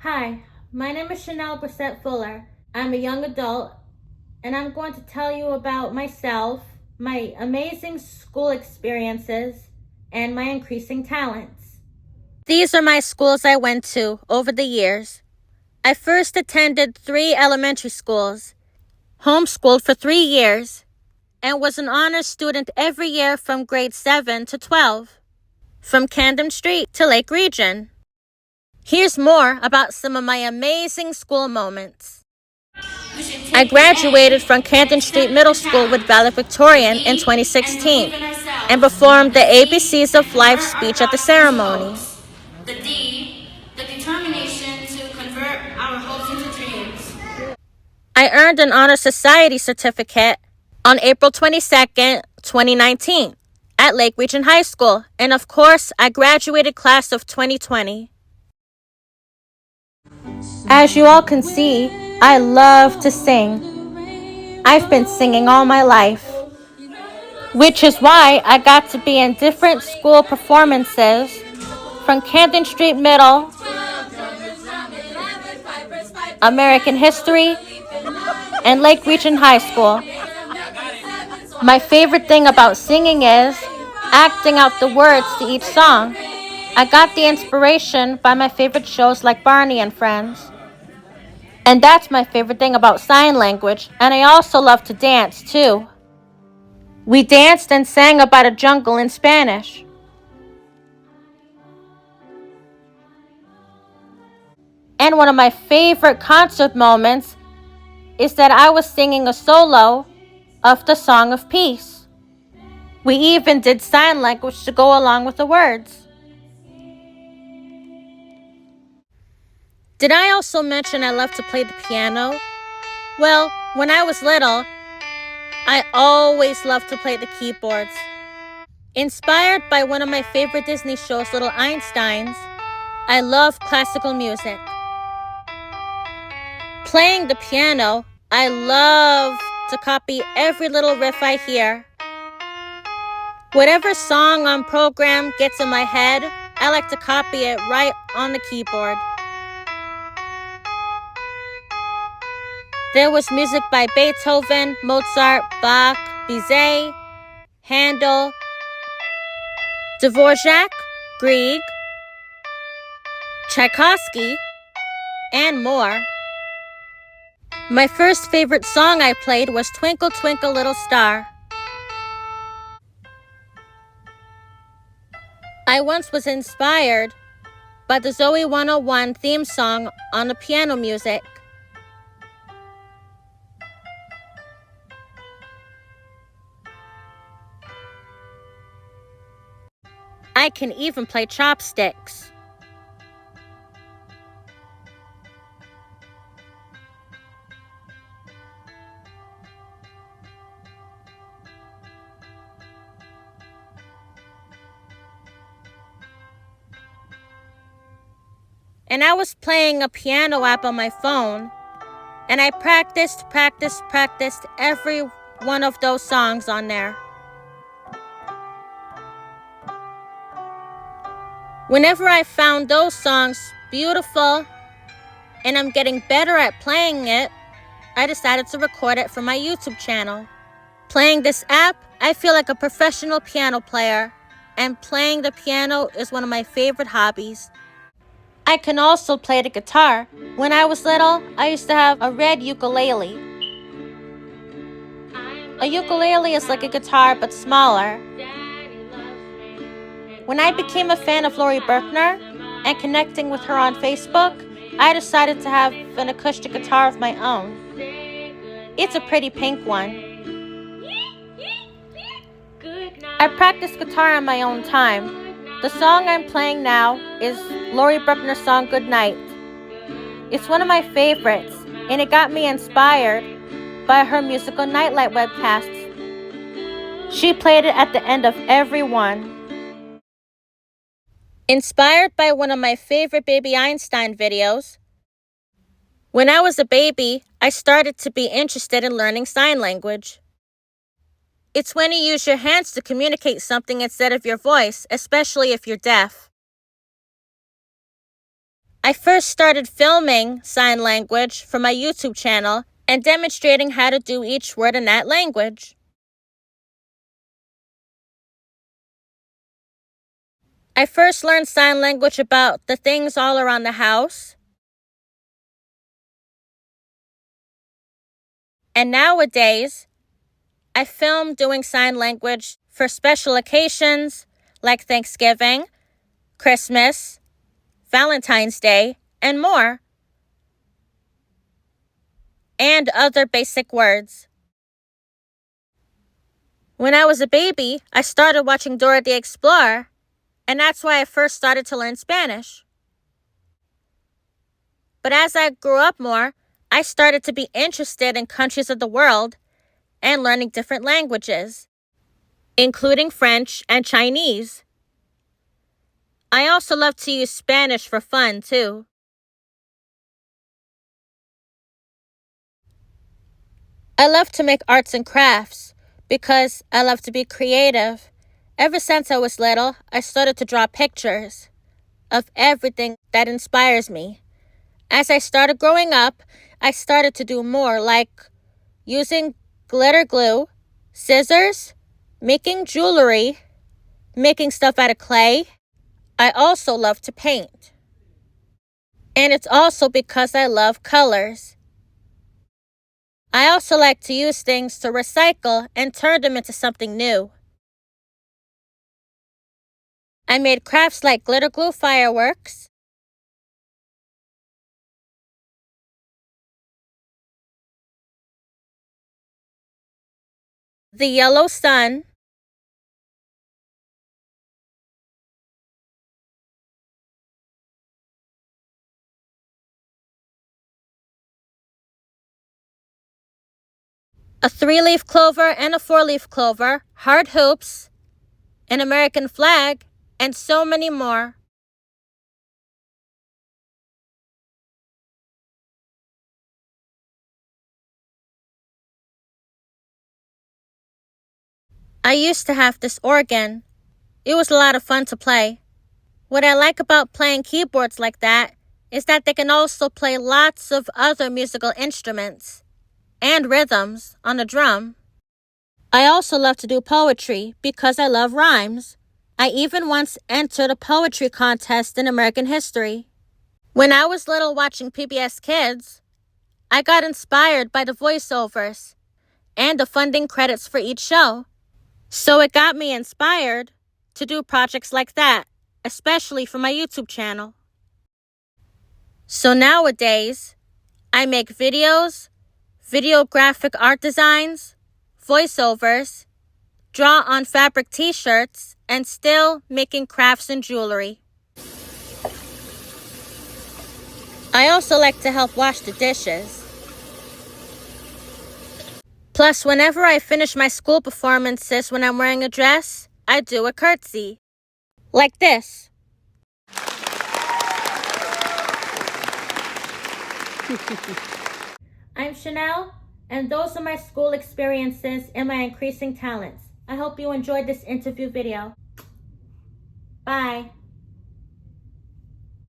Hi, my name is Chanel Brissette Fuller. I'm a young adult, and I'm going to tell you about myself, my amazing school experiences, and my increasing talents. These are my schools I went to over the years. I first attended 3 elementary schools, homeschooled for 3 years, and was an honors student every year from grade 7 to 12, from Camden Street to Lake Region. Here's more about some of my amazing school moments. I graduated from Canton Street Middle School with valedictorian in 2016 and performed the ABCs of Life speech at the ceremony. The D, the determination to convert our hopes into dreams. I earned an Honor Society certificate on April 22nd, 2019 at Lake Region High School, and of course, I graduated class of 2020. As you all can see, I love to sing. I've been singing all my life, which is why I got to be in different school performances from Camden Street Middle, American History, and Lake Region High School. My favorite thing about singing is acting out the words to each song. I got the inspiration by my favorite shows like Barney and Friends. And that's my favorite thing about sign language, and I also love to dance too. We danced and sang about a jungle in Spanish. And one of my favorite concert moments is that I was singing a solo of the Song of Peace. We even did sign language to go along with the words. Did I also mention I love to play the piano? Well, when I was little, I always loved to play the keyboards. Inspired by one of my favorite Disney shows, Little Einsteins, I love classical music. Playing the piano, I love to copy every little riff I hear. Whatever song on program gets in my head, I like to copy it right on the keyboard. There was music by Beethoven, Mozart, Bach, Bizet, Handel, Dvorak, Grieg, Tchaikovsky, and more. My first favorite song I played was Twinkle Twinkle Little Star. I once was inspired by the Zoe 101 theme song on the piano music. I can even play chopsticks. And I was playing a piano app on my phone, and I practiced every one of those songs on there. Whenever I found those songs beautiful and I'm getting better at playing it, I decided to record it for my YouTube channel. Playing this app, I feel like a professional piano player, and playing the piano is one of my favorite hobbies. I can also play the guitar. When I was little, I used to have a red ukulele. A ukulele is like a guitar but smaller. When I became a fan of Lori Berkner and connecting with her on Facebook, I decided to have an acoustic guitar of my own. It's a pretty pink one. I practice guitar on my own time. The song I'm playing now is Lori Berkner's song Good Night. It's one of my favorites, and it got me inspired by her musical Nightlight webcasts. She played it at the end of every one. Inspired by one of my favorite Baby Einstein videos, when I was a baby, I started to be interested in learning sign language. It's when you use your hands to communicate something instead of your voice, especially if you're deaf. I first started filming sign language for my YouTube channel and demonstrating how to do each word in that language. I first learned sign language about the things all around the house. And nowadays, I film doing sign language for special occasions like Thanksgiving, Christmas, Valentine's Day, and more. And other basic words. When I was a baby, I started watching Dora the Explorer, and that's why I first started to learn Spanish. But as I grew up more, I started to be interested in countries of the world and learning different languages, including French and Chinese. I also love to use Spanish for fun, too. I love to make arts and crafts because I love to be creative. Ever since I was little, I started to draw pictures of everything that inspires me. As I started growing up, I started to do more, like using glitter glue, scissors, making jewelry, making stuff out of clay. I also love to paint. And it's also because I love colors. I also like to use things to recycle and turn them into something new. I made crafts like glitter glue fireworks, the yellow sun, a 3-leaf clover and a 4-leaf clover, heart hoops, an American flag, and so many more. I used to have this organ. It was a lot of fun to play. What I like about playing keyboards like that is that they can also play lots of other musical instruments and rhythms on a drum. I also love to do poetry because I love rhymes. I even once entered a poetry contest in American history. When I was little watching PBS Kids, I got inspired by the voiceovers and the funding credits for each show. So it got me inspired to do projects like that, especially for my YouTube channel. So nowadays, I make videos, video graphic art designs, voiceovers, draw on fabric t-shirts, and still making crafts and jewelry. I also like to help wash the dishes. Plus, whenever I finish my school performances when I'm wearing a dress, I do a curtsy. Like this. I'm Chanel, and those are my school experiences and my increasing talents. I hope you enjoyed this interview video. Bye.